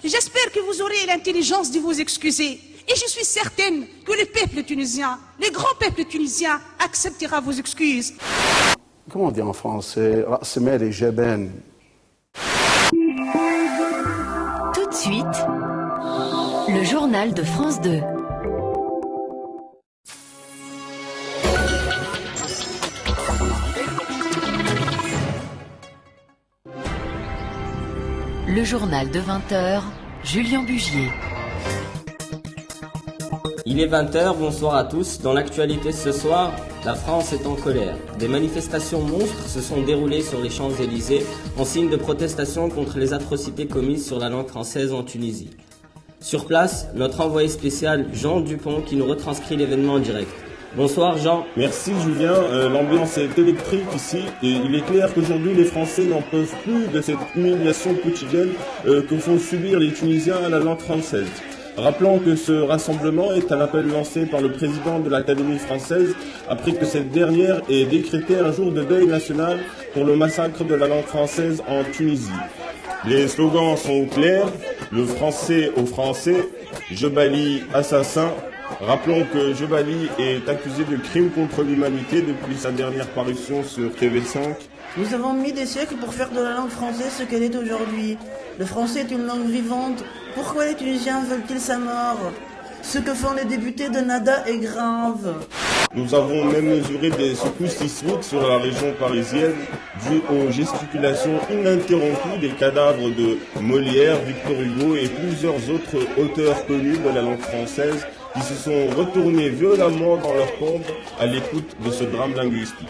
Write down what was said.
J'espère que vous aurez l'intelligence de vous excuser. Et je suis certaine que le peuple tunisien, le grand peuple tunisien, acceptera vos excuses. Comment on dit en français? رأس مالي جبان. Tout de suite, le journal de France 2. Le journal de 20h, Julien Bugier. Il est 20h, bonsoir à tous. Dans l'actualité ce soir, la France est en colère. Des manifestations monstres se sont déroulées sur les Champs-Élysées en signe de protestation contre les atrocités commises sur la langue française en Tunisie. Sur place, notre envoyé spécial Jean Dupont qui nous retranscrit l'événement en direct. Bonsoir Jean. Merci Julien, l'ambiance est électrique ici et il est clair qu'aujourd'hui les Français n'en peuvent plus de cette humiliation quotidienne que font subir les Tunisiens à la langue française. Rappelons que ce rassemblement est un appel lancé par le président de l'Académie française après que cette dernière ait décrété un jour de deuil national pour le massacre de la langue française en Tunisie. Les slogans sont clairs, le français aux Français, Jebali assassin. Rappelons que Jebali est accusé de crimes contre l'humanité depuis sa dernière parution sur TV5. Nous avons mis des siècles pour faire de la langue française ce qu'elle est aujourd'hui. Le français est une langue vivante. Pourquoi les Tunisiens veulent-ils sa mort? Ce que font les députés de Nada est grave. Nous avons même mesuré des secousses sismiques sur la région parisienne dues aux gesticulations ininterrompues des cadavres de Molière, Victor Hugo et plusieurs autres auteurs connus de la langue française qui se sont retournés violemment dans leur tombe à l'écoute de ce drame linguistique.